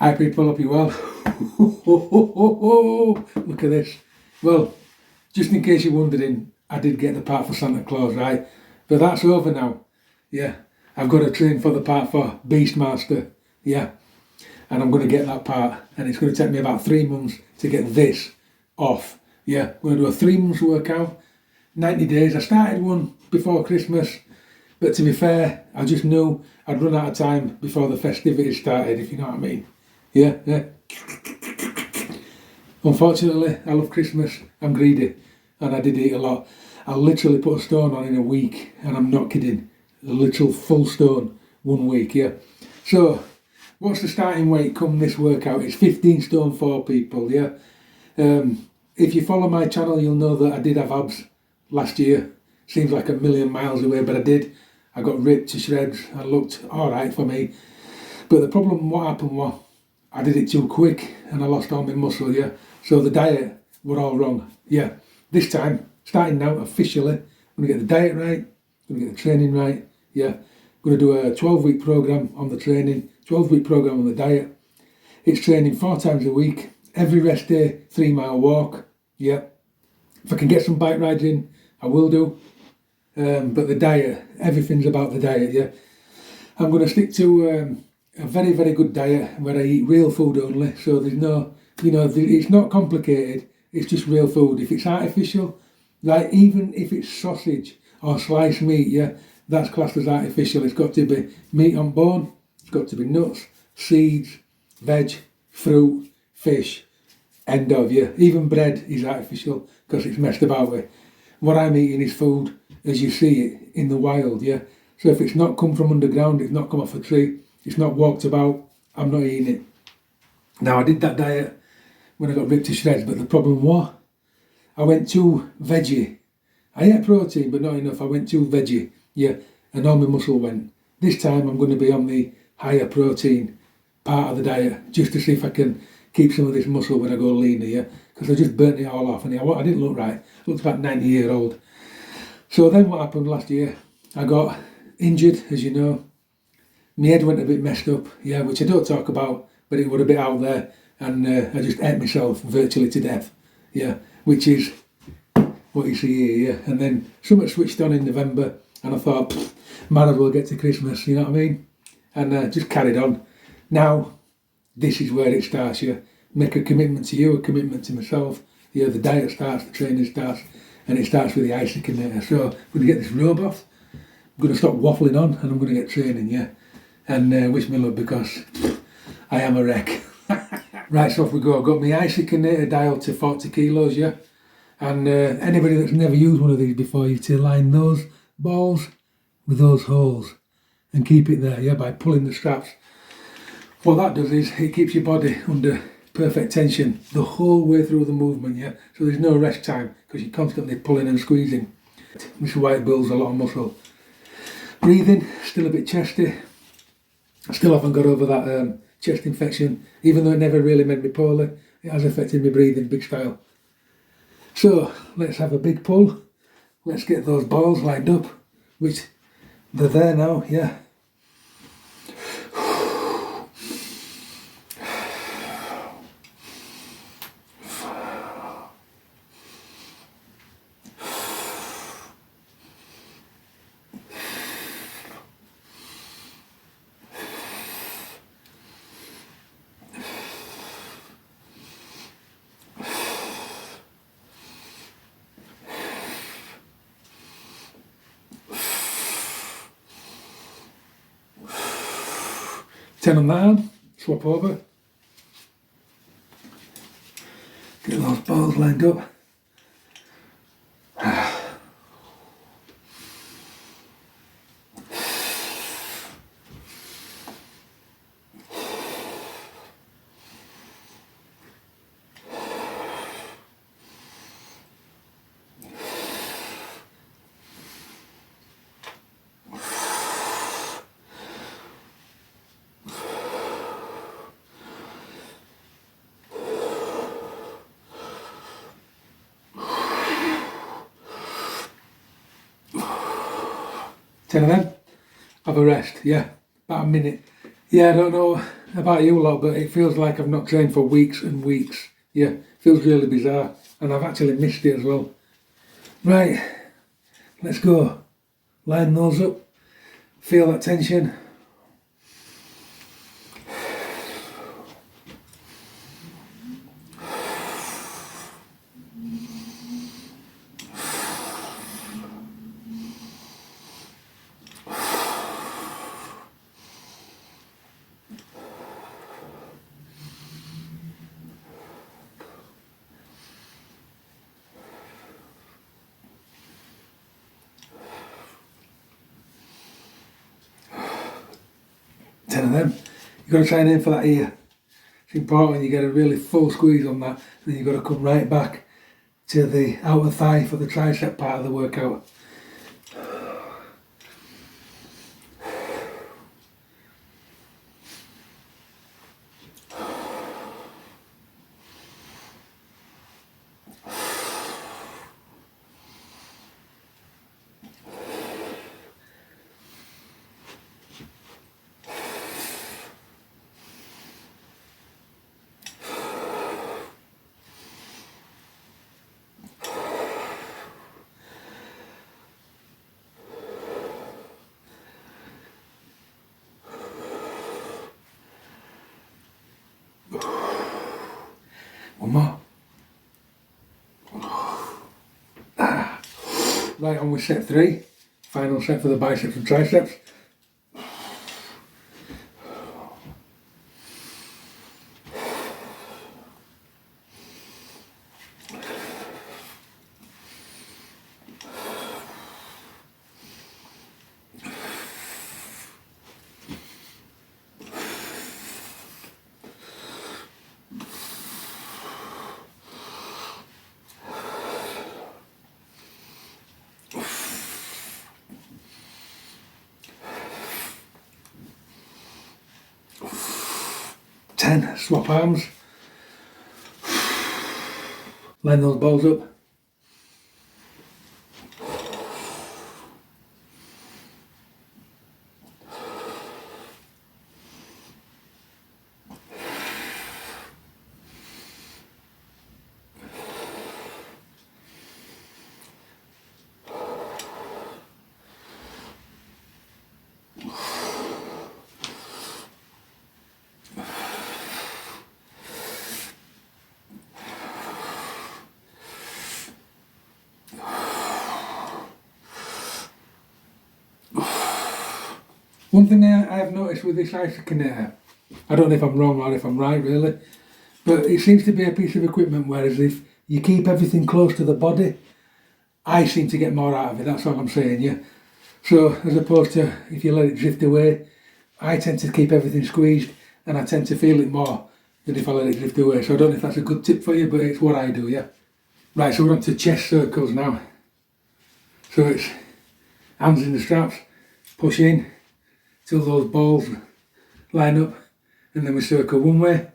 Hi people, hope you're well. Look at this. Well, just in case you're wondering, I did get the part for Santa Claus, right? But that's over now. Yeah, I've got to train for the part for Beastmaster. Yeah, and I'm going to get that part, and it's going to take me about 3 months to get this off. Yeah, I'm going to do a 3 months workout, 90 days. I started one before Christmas, but to be fair, I just knew I'd run out of time before the festivities started, if you know what I mean. Yeah. Unfortunately, I love Christmas. I'm greedy, and I did eat a lot. I literally put a stone on in a week, and I'm not kidding. A literal full stone 1 week, yeah. So, what's the starting weight come this workout? It's 15 stone 4 people, yeah. If you follow my channel, you'll know that I did have abs last year. Seems like a million miles away, but I did. I got ripped to shreds. I looked alright for me. But the problem, what happened was, I did it too quick and I lost all my muscle, yeah. So the diet were all wrong, yeah. This time, starting now officially, I'm going to get the diet right, I'm going to get the training right, yeah. I'm going to do a 12-week program on the training, 12-week program on the diet. It's training 4 times a week, every rest day, 3-mile walk, yeah. If I can get some bike rides in, I will do. But the diet, everything's about the diet, yeah. I'm going to stick to a very, very good diet where I eat real food only. So there's no, it's not complicated. It's just real food. If it's artificial, like even if it's sausage or sliced meat, yeah, that's classed as artificial. It's got to be meat on bone. It's got to be nuts, seeds, veg, fruit, fish. End of, yeah. Even bread is artificial because it's messed about with. What I'm eating is food as you see it in the wild, yeah. So if it's not come from underground, it's not come off a tree, it's not walked about, I'm not eating it. Now I did that diet when I got ripped to shreds, but the problem was I went too veggie. I ate protein, but not enough. I went too veggie, yeah, and all my muscle went. This time I'm going to be on the higher protein part of the diet, just to see if I can keep some of this muscle when I go leaner, yeah, because I just burnt it all off, and I didn't look right. I looked about 90-year-old. So then what happened last year, I got injured, as you know. My head went a bit messed up, yeah, which I don't talk about, but it was a bit out there, and I just ate myself virtually to death, yeah, which is what you see here, yeah. And then something switched on in November, and I thought, might as well get to Christmas, you know what I mean? And just carried on. Now, this is where it starts, yeah. Make a commitment to you, a commitment to myself, yeah, the diet starts, the training starts, and it starts with the isokinator. So I'm going to get this robe off, I'm going to stop waffling on, and I'm going to get training, yeah. And wish me luck because I am a wreck. Right, so off we go. I've got my isokinator dialed to 40 kilos, yeah. And anybody that's never used one of these before, you have to line those balls with those holes and keep it there, yeah, by pulling the straps. What that does is it keeps your body under perfect tension the whole way through the movement, yeah. So there's no rest time because you're constantly pulling and squeezing. This is why it builds a lot of muscle. Breathing, still a bit chesty. I still haven't got over that chest infection, even though it never really made me poorly. It has affected my breathing big style. So let's have a big pull. Let's get those balls lined up, which they're there now, yeah. Turn on that arm, swap over. Get those balls lined up. Ten of them, have a rest, yeah, about a minute. Yeah, I don't know about you lot, but it feels like I've not trained for weeks and weeks. Yeah, feels really bizarre, and I've actually missed it as well. Right, let's go. Line those up, feel that tension. Ten of them. You've got to try and aim for that ear. It's important you get a really full squeeze on that, and then you've got to come right back to the outer thigh for the tricep part of the workout. One more. Right, on with set 3. Final set for the biceps and triceps. Swap arms. Line those balls up. One thing I have noticed with this isokinator, I don't know if I'm wrong or if I'm right really, but it seems to be a piece of equipment whereas if you keep everything close to the body, I seem to get more out of it, that's all I'm saying, yeah. So as opposed to if you let it drift away, I tend to keep everything squeezed and I tend to feel it more than if I let it drift away. So I don't know if that's a good tip for you, but it's what I do, yeah. Right, so we're on to chest circles now. So it's hands in the straps, push in, till those balls line up, and then we circle one way.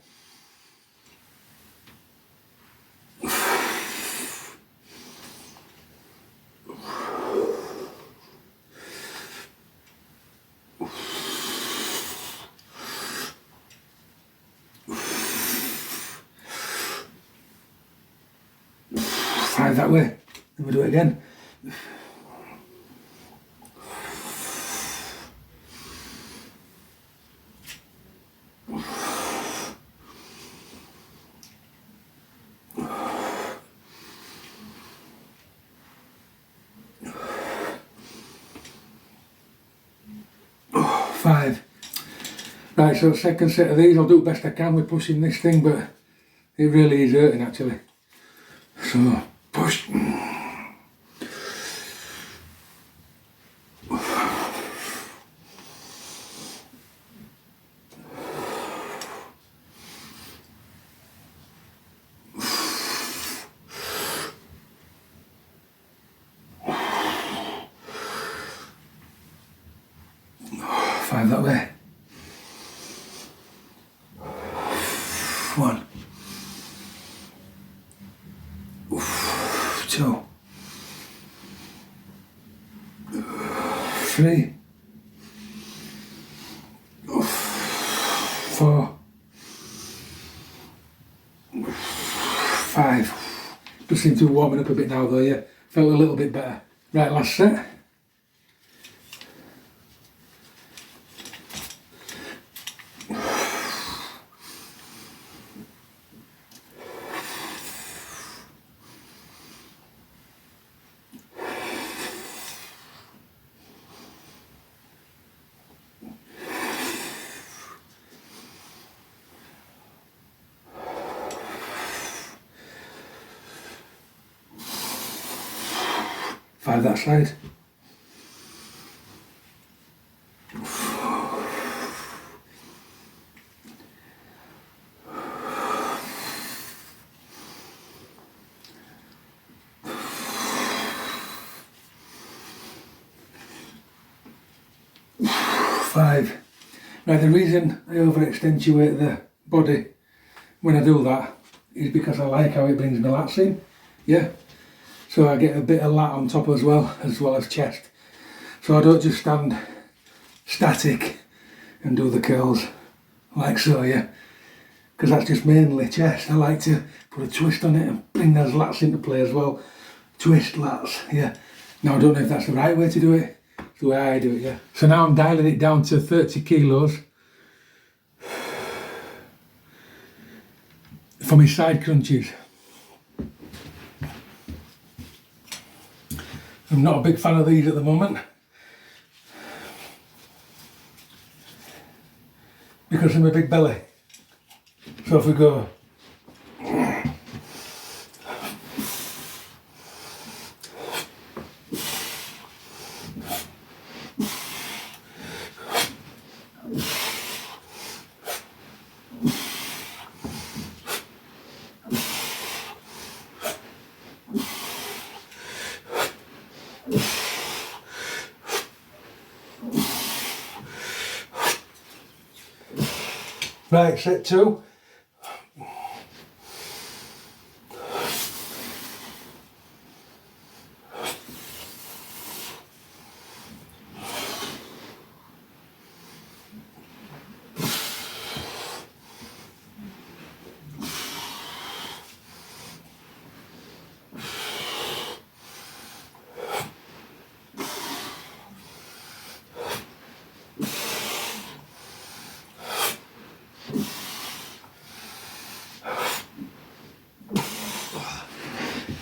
Five that way, then we do it again. 5. Right, so second set of these, I'll do the best I can with pushing this thing, but it really is hurting actually. So, push. Five that way. 1, 2, 3, 4, 5. Just seem to be warming up a bit now though, yeah. Felt a little bit better. Right, last set. 5 that side. Five. Now the reason I over-accentuate the body when I do that is because I like how it brings my lats in, yeah. So I get a bit of lat on top as well as chest. So I don't just stand static and do the curls like so, yeah. Because that's just mainly chest. I like to put a twist on it and bring those lats into play as well. Twist lats, yeah. Now I don't know if that's the right way to do it. It's the way I do it, yeah. So now I'm dialing it down to 30 kilos for my side crunches. I'm not a big fan of these at the moment because of my big belly. So if we go right, set 2.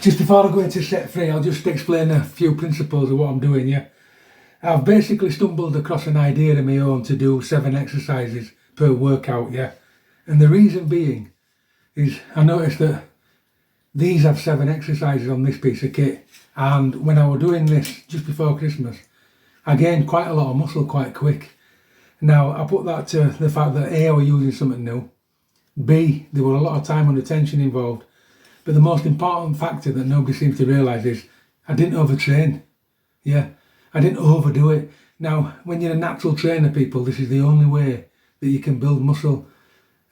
Just before I go into set 3, I'll just explain a few principles of what I'm doing, yeah. I've basically stumbled across an idea of my own to do 7 exercises per workout, yeah. And the reason being is I noticed that these have 7 exercises on this piece of kit, and when I was doing this just before Christmas, I gained quite a lot of muscle quite quick. Now, I put that to the fact that A, I was using something new, B, there were a lot of time under tension involved, but the most important factor that nobody seems to realise is I didn't overtrain. Yeah, I didn't overdo it. Now, when you're a natural trainer, people, this is the only way that you can build muscle,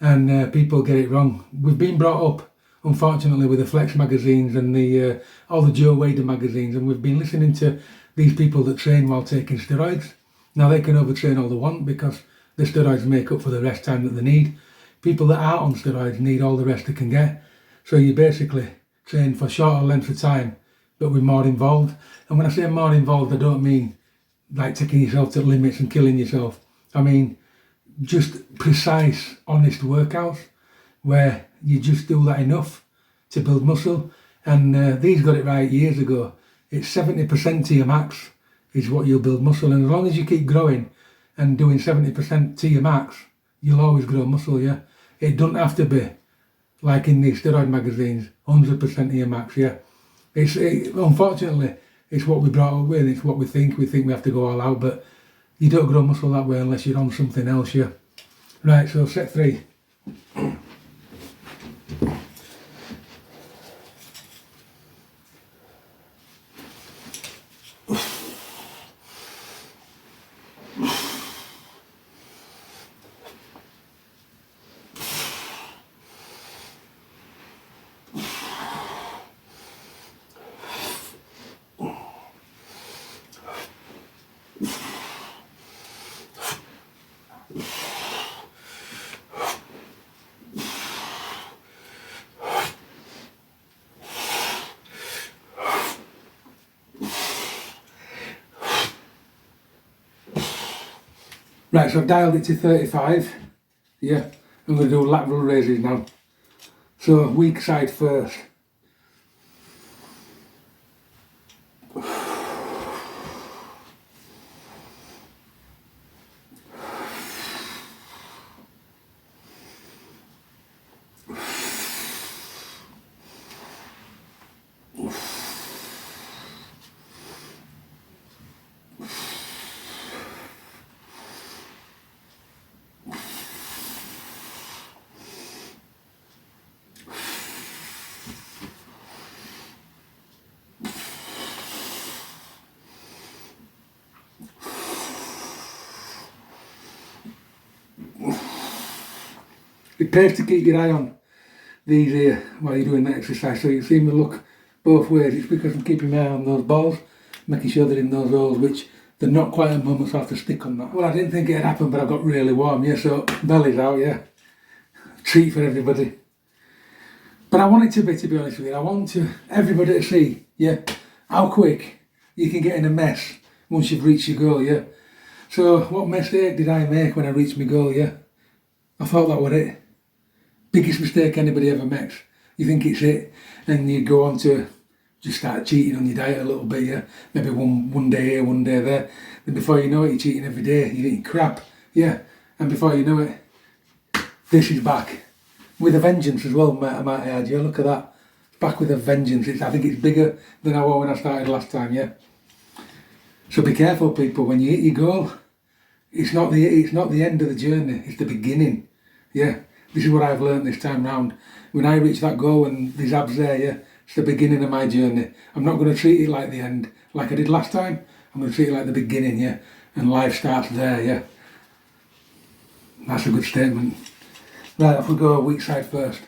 and people get it wrong. We've been brought up, unfortunately, with the Flex magazines and the all the Joe Wader magazines, and we've been listening to these people that train while taking steroids. Now, they can overtrain all they want because the steroids make up for the rest time that they need. People that aren't on steroids need all the rest they can get. So you basically train for shorter lengths of time, but we're more involved. And when I say more involved, I don't mean like taking yourself to limits and killing yourself. I mean just precise, honest workouts where you just do that enough to build muscle. And these got it right years ago. It's 70% to your max is what you'll build muscle. And as long as you keep growing and doing 70% to your max, you'll always grow muscle, yeah. It doesn't have to be like in these steroid magazines, 100% of your max, yeah. Unfortunately, it's what we brought up with, it's what we think we have to go all out, but you don't grow muscle that way unless you're on something else, yeah. Right, so set 3. Right, so I've dialed it to 35. Yeah, I'm going to do lateral raises now. So weak side first. It pays to keep your eye on these here while you're doing the exercise, so you see me look both ways. It's because I'm keeping my eye on those balls, making sure they're in those holes, which they're not quite at the moment, so I have to stick on that. Well, I didn't think it'd happen, but I got really warm, yeah, so belly's out, yeah. Treat for everybody. But I want it to be honest with you, I want everybody to see, yeah, how quick you can get in a mess once you've reached your goal, yeah. So what mistake did I make when I reached my goal, yeah? I thought that was it. Biggest mistake anybody ever makes. You think it's it, and you go on to just start cheating on your diet a little bit, yeah? Maybe one day here, one day there. Then before you know it, you're cheating every day, you're eating crap, yeah? And before you know it, this is back. With a vengeance as well, I might add, yeah? Look at that. Back with a vengeance. I think it's bigger than I was when I started last time, yeah? So be careful, people, when you hit your goal, it's not the end of the journey, it's the beginning, yeah? This is what I've learned this time round. When I reach that goal and there's abs there, yeah, it's the beginning of my journey. I'm not going to treat it like the end, like I did last time. I'm going to treat it like the beginning, yeah, and life starts there, yeah. That's a good statement. Right, off we go, weak side first.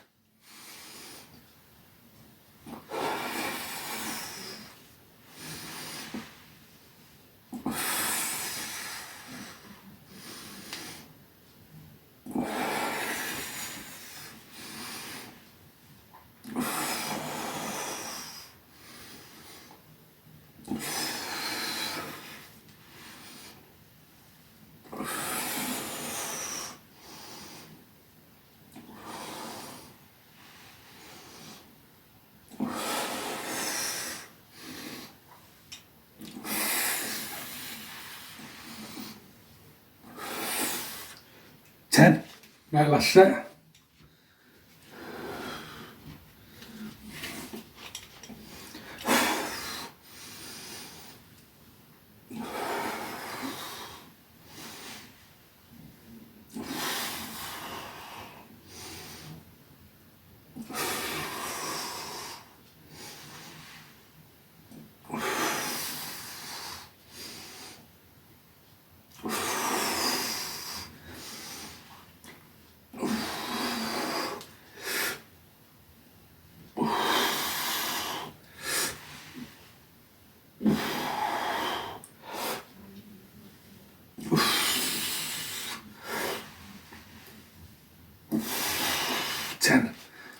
Ten. Right, last set.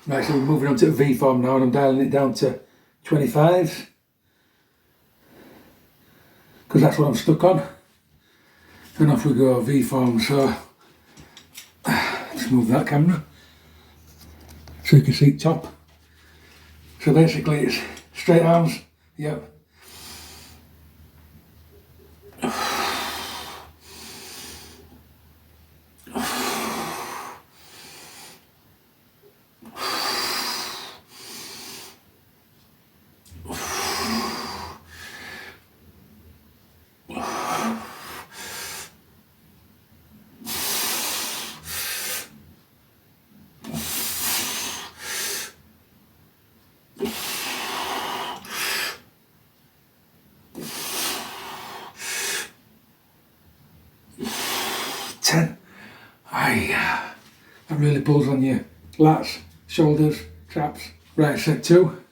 Right, so we're moving on to V form now, and I'm dialing it down to 25 because that's what I'm stuck on. And off we go, V form. So let's move that camera so you can see top. So basically it's straight arms, yep. That really pulls on your lats, shoulders, traps. Right, set 2.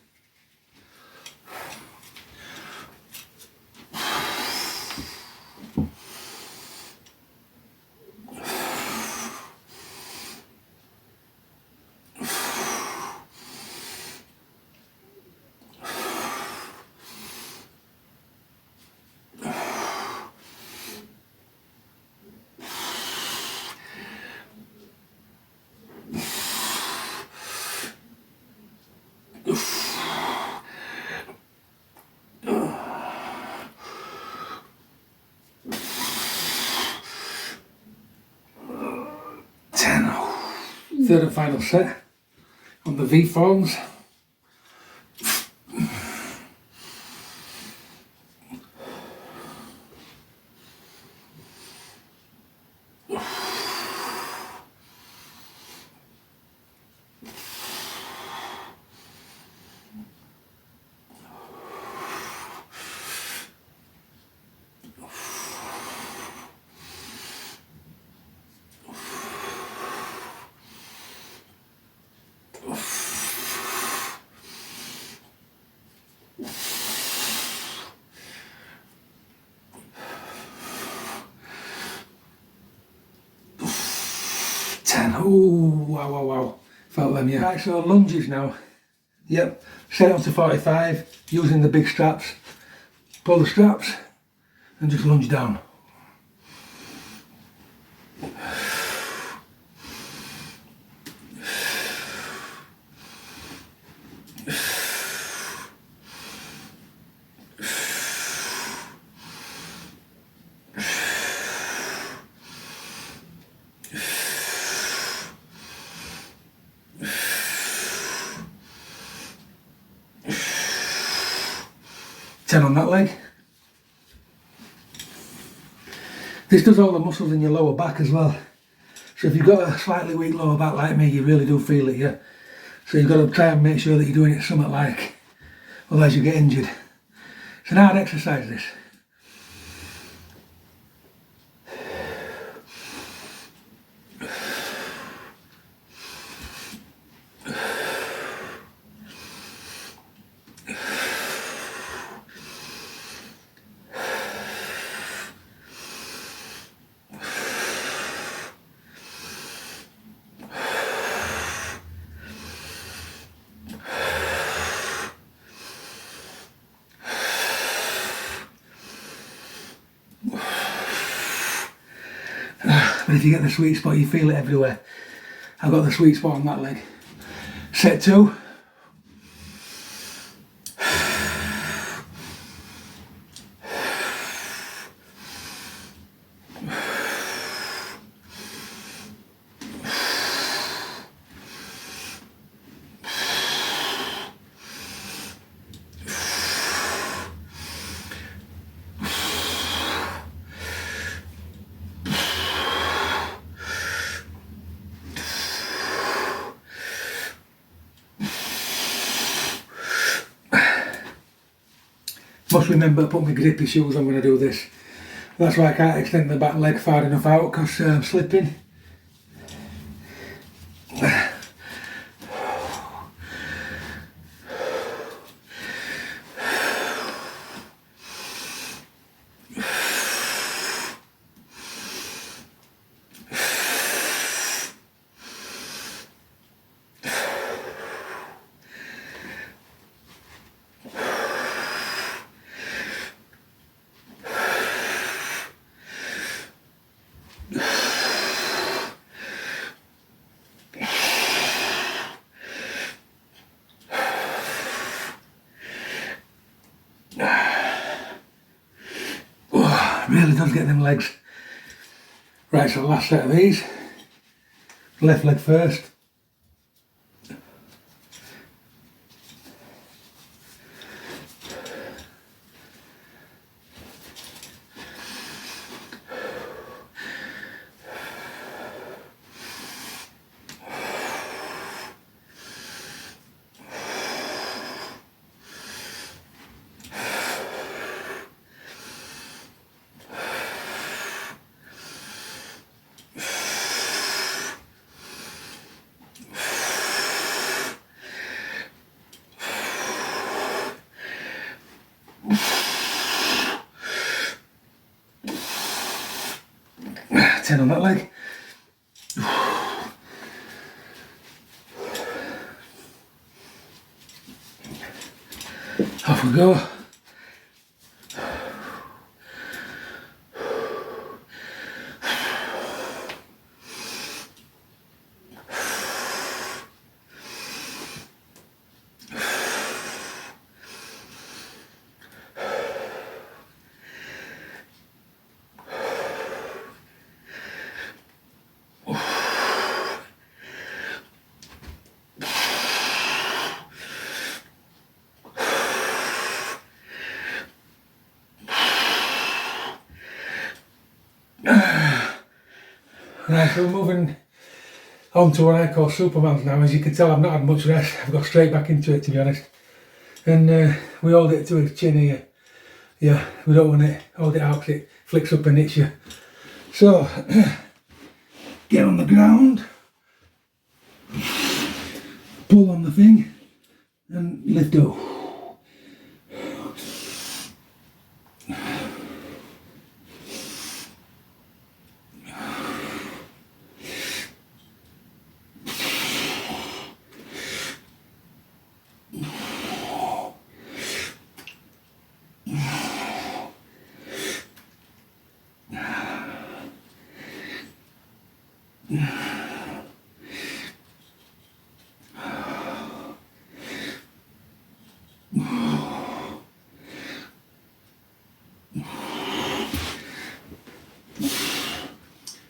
Third and final set on the V forms. Oh, wow, wow, wow. Felt them, yeah. Right, so lunges now. Yep, set up to 45, using the big straps. Pull the straps and just lunge down. On that leg. This does all the muscles in your lower back as well. So if you've got a slightly weak lower back like me, you really do feel it, yeah. So you've got to try and make sure that you're doing it something like, otherwise you get injured. It's an hard exercise, this. But if you get the sweet spot, you feel it everywhere. I've got the sweet spot on that leg. Set 2. Must remember to put my grippy shoes on when I do this. That's why I can't extend the back leg far enough out because I'm slipping. Really does get them legs. Right, so last set of these. Left leg first. Ten on that leg. Off we go. Right, so we're moving on to what I call Supermans now. As you can tell, I've not had much rest. I've got straight back into it, to be honest. And we hold it to his chin here. Yeah, we don't want to hold it out because it flicks up and hits you. So, get on the ground, pull on the thing, and lift up.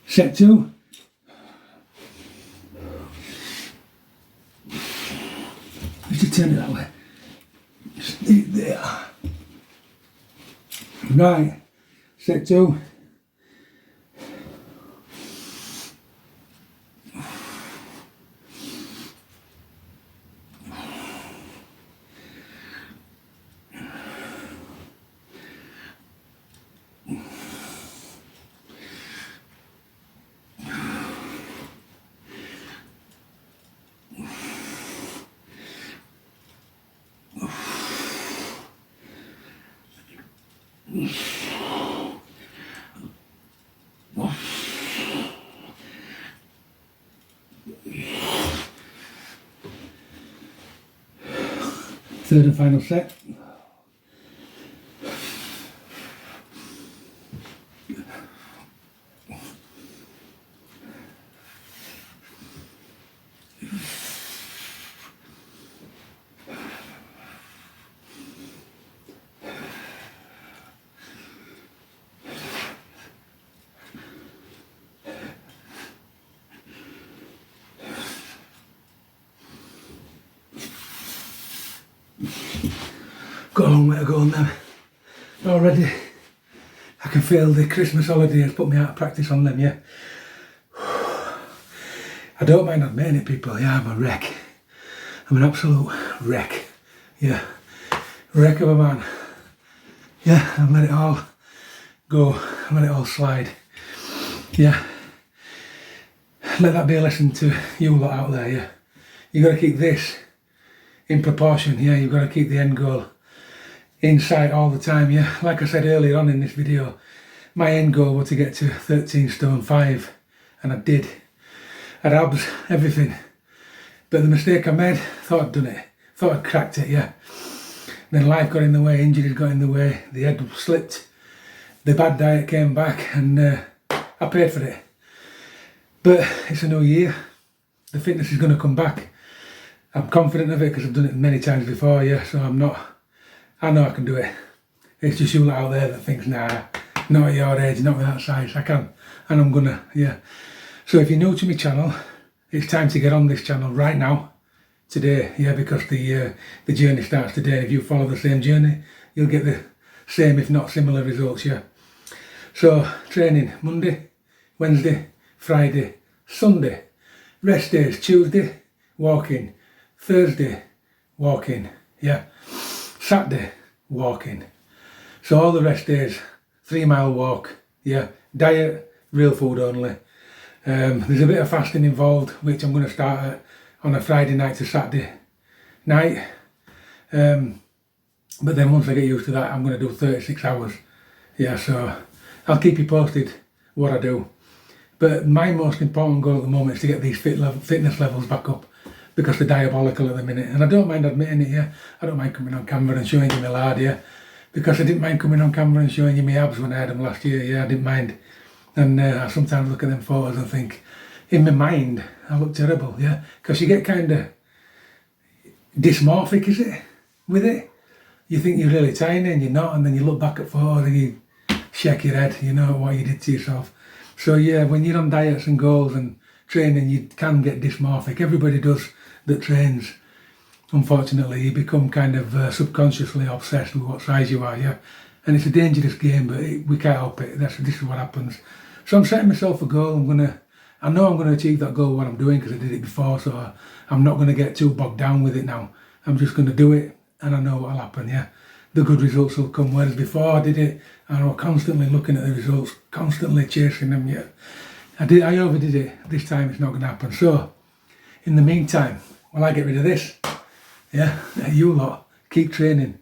Set 2. Just turn it that way. Just leave it there. Right. Set 2. Third and final set. Got a long way to go on them. Already I can feel the Christmas holiday has put me out of practice on them, yeah. I don't mind admitting it, people, yeah, I'm a wreck. I'm an absolute wreck, yeah. Wreck of a man. Yeah, I've let it all go, I've let it all slide. Yeah. Let that be a lesson to you lot out there, yeah. You've got to keep this in proportion, yeah, you've got to keep the end goal in sight all the time, yeah. Like I said earlier on in this video, my end goal was to get to 13 stone 5, and I did. I had abs, everything. But the mistake I made, thought I'd done it, thought I'd cracked it, yeah. Then life got in the way, injuries got in the way, the head slipped, the bad diet came back, and I paid for it. But it's a new year, the fitness is going to come back. I'm confident of it because I've done it many times before, yeah, so I know I can do it. It's just you lot out there that thinks, nah, not at your age, not with that size. I can, and I'm gonna, yeah. So if you're new to my channel, it's time to get on this channel right now, today, yeah, because the journey starts today. If you follow the same journey, you'll get the same, if not similar results, yeah. So training Monday, Wednesday, Friday, Sunday. Rest days, Tuesday, walking. Thursday, walking, yeah. Saturday, walking. So all the rest days, 3 mile walk, yeah. Diet, real food only. There's a bit of fasting involved, which I'm going to start at on a Friday night to Saturday night. But then once I get used to that, I'm going to do 36 hours. Yeah, so I'll keep you posted what I do. But my most important goal at the moment is to get these fitness levels back up, because they're diabolical at the minute. And I don't mind admitting it, yeah. I don't mind coming on camera and showing you my lard, yeah. Because I didn't mind coming on camera and showing you my abs when I had them last year, yeah, I didn't mind. And I sometimes look at them photos and think, in my mind, I look terrible, yeah. Because you get kind of dysmorphic, is it, with it? You think you're really tiny and you're not, and then you look back at photos and you shake your head, you know, what you did to yourself. So yeah, when you're on diets and goals and training, you can get dysmorphic. Everybody does that trains. Unfortunately, you become kind of subconsciously obsessed with what size you are, yeah. And it's a dangerous game, but we can't help it. This is what happens. So I'm setting myself a goal. I know I'm gonna achieve that goal what I'm doing because I did it before. So I'm not gonna get too bogged down with it now. I'm just gonna do it, and I know what'll happen. Yeah, the good results will come. Whereas before I did it, and I was constantly looking at the results, constantly chasing them. Yeah, I overdid it. This time it's not gonna happen. So in the meantime, while I get rid of this, yeah, you lot keep training.